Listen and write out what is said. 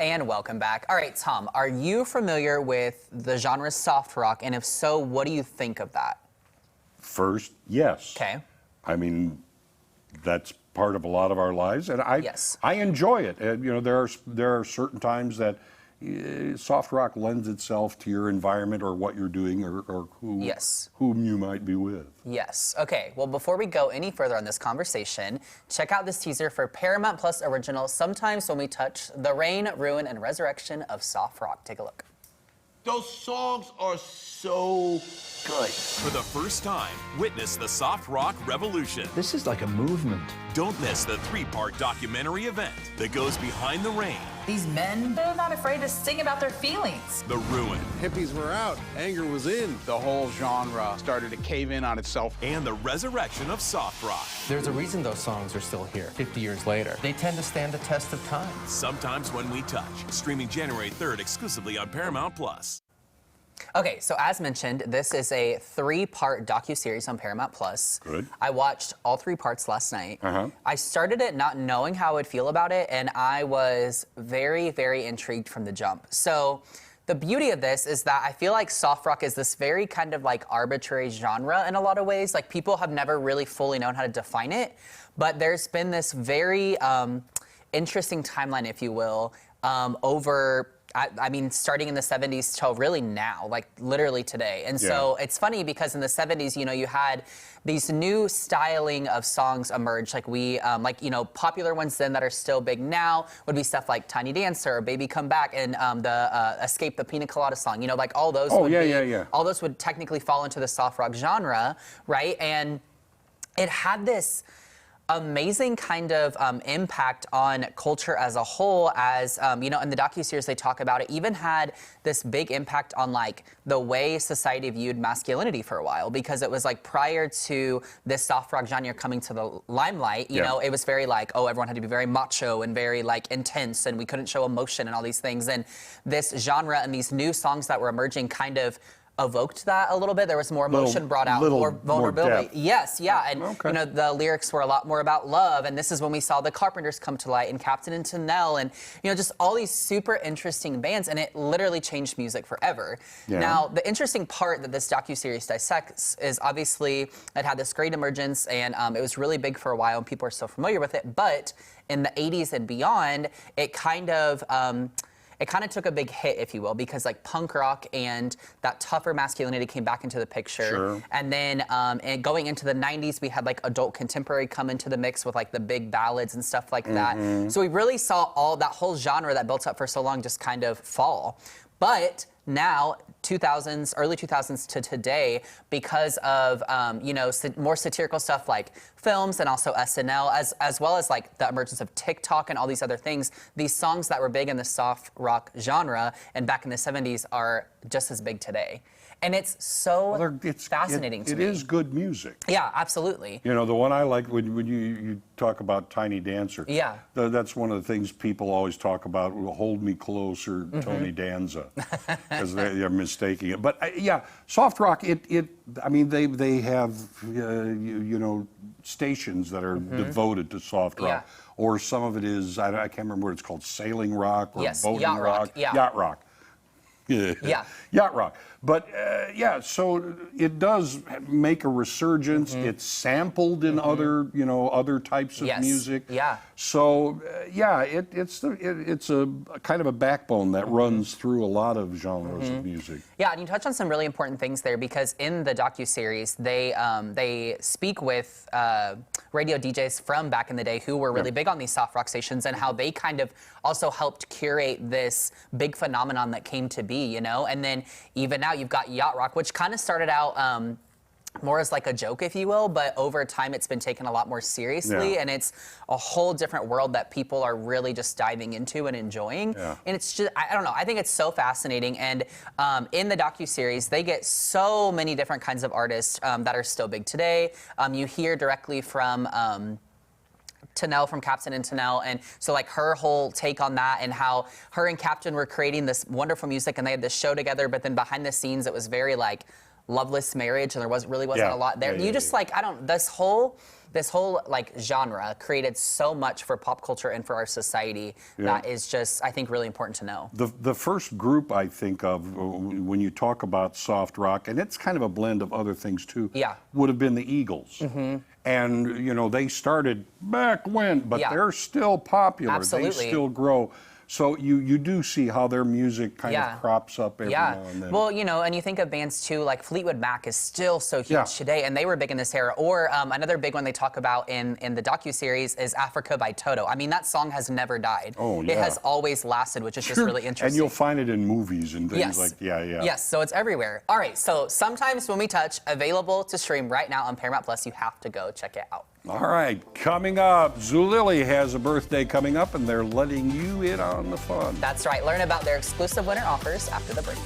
And welcome back. All right, Tom, are you familiar with the genre soft rock? And if so, what do you think of that? First, yes. Okay. I mean, that's part of a lot of our lives, and I enjoy it. You know, there are certain times that soft rock lends itself to your environment or what you're doing or whom you might be with. Yes. Okay. Well, before we go any further on this conversation, check out this teaser for Paramount Plus original Sometimes When We Touch: The Reign, Ruin, and Resurrection of Soft Rock. Take a look. Those songs are so good. For the first time, witness the soft rock revolution. This is like a movement. Don't miss the 3-part documentary event that goes behind the reign. They're not afraid to sing about their feelings. The ruin. Hippies were out, anger was in. The whole genre started to cave in on itself. And the resurrection of soft rock. There's a reason those songs are still here 50 years later. They tend to stand the test of time. Sometimes When We Touch. Streaming January 3rd exclusively on Paramount Plus. Okay, so as mentioned, this is a 3-part docuseries on Paramount Plus. Good. I watched all 3 parts last night. I started it not knowing how I would feel about it, and I was very, very intrigued from the jump. So the beauty of this is that I feel like soft rock is this very kind of like arbitrary genre in a lot of ways. Like, people have never really fully known how to define it, but there's been this very interesting timeline, if you will, over I mean, starting in the 70s till really now, like literally today. And so it's funny because in the 70s, you know, you had these new styling of songs emerge. Like you know, popular ones then that are still big now would be stuff like Tiny Dancer, or Baby Come Back, and the Escape the Pina Colada song. You know, like all those all those would technically fall into the soft rock genre, right? And it had this amazing kind of impact on culture as a whole. As you know, in the docuseries they talk about it even had this big impact on like the way society viewed masculinity for a while, because it was like prior to this soft rock genre coming to the limelight, you know, it was very like, oh, everyone had to be very macho and very like intense, and we couldn't show emotion and all these things. And this genre and these new songs that were emerging kind of evoked that a little bit. There was more emotion brought out, more vulnerability. And you know, the lyrics were a lot more about love, and this is when we saw the Carpenters come to light, and Captain and Tennille, and you know, just all these super interesting bands, and it literally changed music forever. Now, the interesting part that this docuseries dissects is obviously it had this great emergence, and it was really big for a while, and people are still familiar with it, but in the 80s and beyond, it kind of took a big hit, if you will, because like punk rock and that tougher masculinity came back into the picture. And then and going into the 90s, we had like adult contemporary come into the mix with like the big ballads and stuff like that. So we really saw all that whole genre that built up for so long just kind of fall. But now, 2000s, early 2000s to today, because of you know, more satirical stuff like films and also SNL, as well as like the emergence of TikTok and all these other things, these songs that were big in the soft rock genre and back in the 70s are just as big today. And it's so fascinating to me. It is good music. Yeah, absolutely. You know, the one I like, when you talk about Tiny Dancer, that's one of the things people always talk about, Hold Me Close or Tony Danza, because they're mistaking it. But yeah, soft rock, I mean, they have, you know, stations that are devoted to soft rock. Or some of it is, I can't remember what it's called, sailing rock or boating rock. Yacht rock. Yacht rock. But yeah, so it does make a resurgence. It's sampled in other, you know, other types of music. So yeah, it's a kind of a backbone that runs through a lot of genres of music. Yeah, and you touch on some really important things there, because in the docuseries they speak with radio DJs from back in the day who were really big on these soft rock stations, and how they kind of also helped curate this big phenomenon that came to be, you know. And then even now you've got yacht rock, which kind of started out more as like a joke, if you will, but over time it's been taken a lot more seriously, and it's a whole different world that people are really just diving into and enjoying. And it's just, I don't know, I think it's so fascinating. And in the docuseries, they get so many different kinds of artists that are still big today. You hear directly from Tennille from Captain and Tennille, and so like her whole take on that, and how her and Captain were creating this wonderful music, and they had this show together, but then behind the scenes it was very like loveless marriage, and there really wasn't a lot there. You just like, this whole this whole like genre created so much for pop culture and for our society that is just, I think, really important to know. The first group I think of when you talk about soft rock, and it's kind of a blend of other things too, would have been the Eagles. And, you know, they started back when, but they're still popular. Absolutely. They still grow. So you do see how their music kind of crops up every now and then. Well, you know, and you think of bands too, like Fleetwood Mac is still so huge today, and they were big in this era. Or another big one they talk about in the docuseries is Africa by Toto. I mean, that song has never died. Oh, yeah. It has always lasted, which is just really interesting. And you'll find it in movies and things like, Yes, so it's everywhere. All right, so Sometimes When We Touch, available to stream right now on Paramount Plus. You have to go check it out. All right, coming up, Zulily has a birthday coming up, and they're letting you in on the fun. That's right. Learn about their exclusive winter offers after the break.